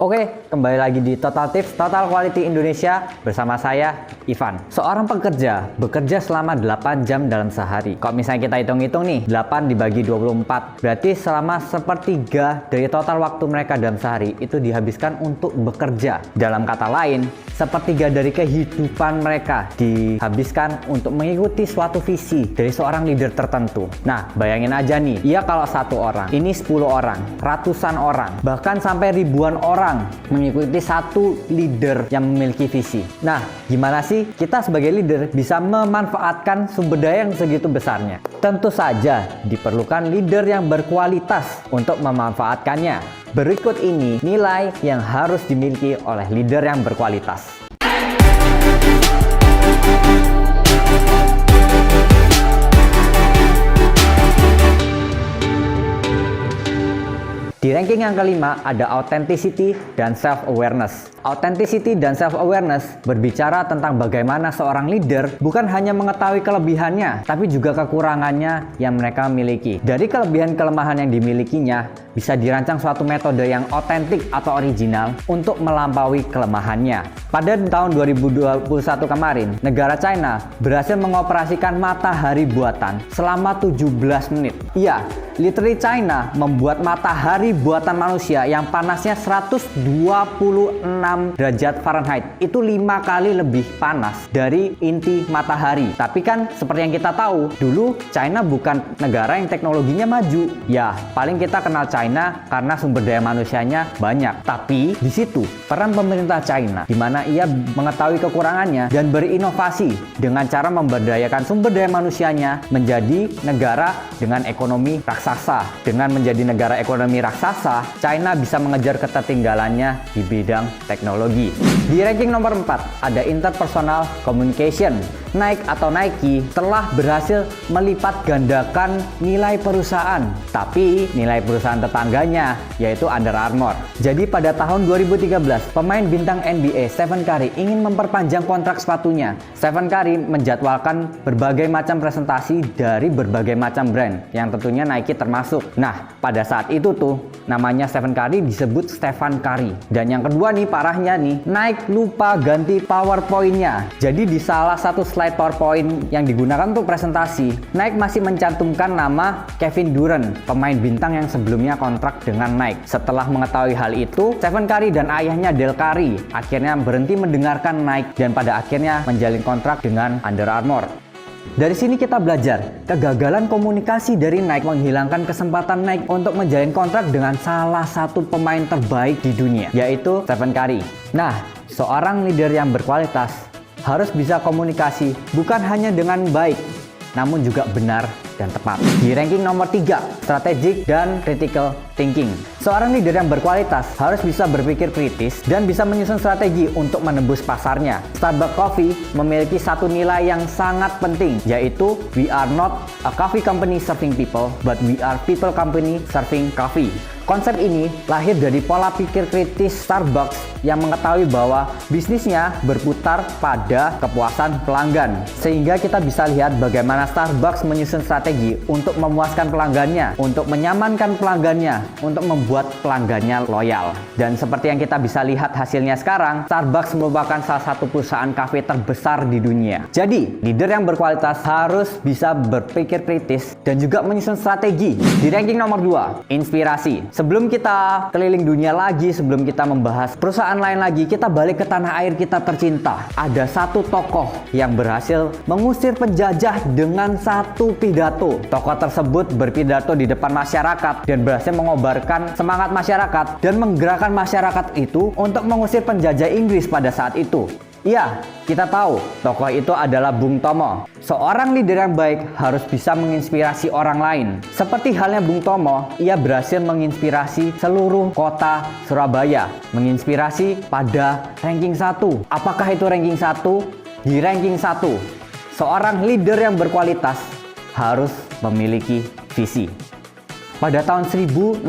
Oke, kembali lagi di Total Tips Total Quality Indonesia bersama saya, Ivan. Seorang pekerja bekerja selama 8 jam dalam sehari. Kalau misalnya kita hitung-hitung nih, 8 dibagi 24, berarti selama sepertiga dari total waktu mereka dalam sehari itu dihabiskan untuk bekerja. Dalam kata lain, sepertiga dari kehidupan mereka dihabiskan untuk mengikuti suatu visi dari seorang leader tertentu. Nah, bayangin aja nih, ya kalau satu orang, ini 10 orang, ratusan orang, bahkan sampai ribuan orang mengikuti satu leader yang memiliki visi. Nah, gimana sih kita sebagai leader bisa memanfaatkan sumber daya yang segitu besarnya? Tentu saja diperlukan leader yang berkualitas untuk memanfaatkannya. Berikut ini nilai yang harus dimiliki oleh leader yang berkualitas. Di ranking yang kelima ada authenticity dan self-awareness. Authenticity dan self-awareness berbicara tentang bagaimana seorang leader bukan hanya mengetahui kelebihannya, tapi juga kekurangannya yang mereka miliki. Dari kelebihan-kelemahan yang dimilikinya, bisa dirancang suatu metode yang otentik atau original untuk melampaui kelemahannya. Pada tahun 2021 kemarin, negara China berhasil mengoperasikan matahari buatan selama 17 menit. Iya, literally China membuat matahari buatan manusia yang panasnya 126 derajat Fahrenheit. Itu 5 kali lebih panas dari inti matahari. Tapi kan seperti yang kita tahu, dulu China bukan negara yang teknologinya maju. Ya, paling kita kenal China karena sumber daya manusianya banyak. Tapi di situ peran pemerintah China di mana ia mengetahui kekurangannya dan berinovasi dengan cara memberdayakan sumber daya manusianya menjadi negara dengan ekonomi raksasa. Dengan menjadi negara ekonomi raksasa, China bisa mengejar ketertinggalannya di bidang teknologi. Di ranking nomor 4 ada interpersonal communication. Nike atau Nike telah berhasil melipat gandakan nilai perusahaan, tapi nilai perusahaan tetangganya yaitu Under Armour. Jadi pada tahun 2013, pemain bintang NBA Stephen Curry ingin memperpanjang kontrak sepatunya. Stephen Curry menjadwalkan berbagai macam presentasi dari berbagai macam brand, yang tentunya Nike termasuk. Nah, pada saat itu tuh namanya Stephen Curry disebut Stephen Curry. Dan yang kedua nih, parahnya nih, Nike lupa ganti PowerPoint-nya. Jadi di salah satu slide PowerPoint yang digunakan untuk presentasi, Nike masih mencantumkan nama Kevin Durant, pemain bintang yang sebelumnya kontrak dengan Nike. Setelah mengetahui hal itu, Stephen Curry dan ayahnya Dell Curry akhirnya berhenti mendengarkan Nike dan pada akhirnya menjalin kontrak dengan Under Armour. Dari sini kita belajar, kegagalan komunikasi dari Nike menghilangkan kesempatan Nike untuk menjalin kontrak dengan salah satu pemain terbaik di dunia, yaitu Stephen Curry. Nah, seorang leader yang berkualitas harus bisa komunikasi bukan hanya dengan baik, namun juga benar dan tepat. Di ranking nomor 3, strategic dan critical thinking. Seorang leader yang berkualitas harus bisa berpikir kritis dan bisa menyusun strategi untuk menembus pasarnya. Starbucks Coffee memiliki satu nilai yang sangat penting, yaitu we are not a coffee company serving people, but we are people company serving coffee. Konsep ini lahir dari pola pikir kritis Starbucks yang mengetahui bahwa bisnisnya berputar pada kepuasan pelanggan. Sehingga kita bisa lihat bagaimana Starbucks menyusun strategi untuk memuaskan pelanggannya, untuk menyamankan pelanggannya, untuk membuat pelanggannya loyal. Dan seperti yang kita bisa lihat hasilnya sekarang, Starbucks merupakan salah satu perusahaan kafe terbesar di dunia. Jadi, leader yang berkualitas harus bisa berpikir kritis dan juga menyusun strategi. Di ranking nomor 2, inspirasi. Sebelum kita keliling dunia lagi, sebelum kita membahas perusahaan lain lagi, kita balik ke tanah air kita tercinta. Ada satu tokoh yang berhasil mengusir penjajah dengan satu pidato. Tokoh tersebut berpidato di depan masyarakat dan berhasil mengobarkan semangat masyarakat dan menggerakkan masyarakat itu untuk mengusir penjajah Inggris pada saat itu. Iya, kita tahu tokoh itu adalah Bung Tomo. Seorang leader yang baik harus bisa menginspirasi orang lain. Seperti halnya Bung Tomo, ia berhasil menginspirasi seluruh kota Surabaya. Menginspirasi pada ranking 1. Apakah itu ranking 1? Di ranking 1, seorang leader yang berkualitas harus memiliki visi. Pada tahun 1608,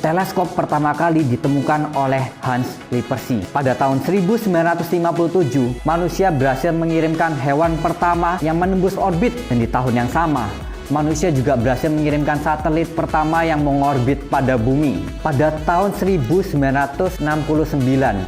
teleskop pertama kali ditemukan oleh Hans Lippershey. Pada tahun 1957, manusia berhasil mengirimkan hewan pertama yang menembus orbit. Dan di tahun yang sama, manusia juga berhasil mengirimkan satelit pertama yang mengorbit pada bumi. Pada tahun 1969,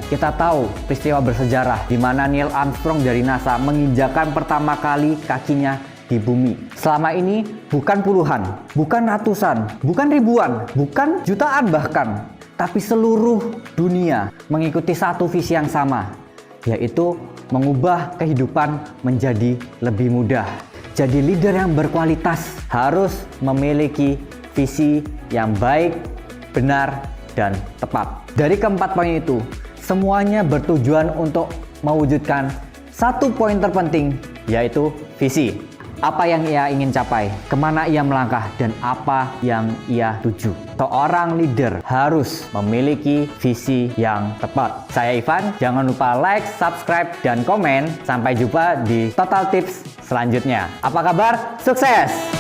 kita tahu peristiwa bersejarah di mana Neil Armstrong dari NASA menginjakan pertama kali kakinya di bumi. Selama ini bukan puluhan, bukan ratusan, bukan ribuan, bukan jutaan bahkan, tapi seluruh dunia mengikuti satu visi yang sama, yaitu mengubah kehidupan menjadi lebih mudah. Jadi leader yang berkualitas harus memiliki visi yang baik, benar, dan tepat. Dari keempat poin itu, semuanya bertujuan untuk mewujudkan satu poin terpenting, yaitu visi. Apa yang ia ingin capai, kemana ia melangkah, dan apa yang ia tuju. Seorang leader harus memiliki visi yang tepat. Saya Ivan, jangan lupa like, subscribe, dan komen. Sampai jumpa di Total Tips selanjutnya. Apa kabar? Sukses!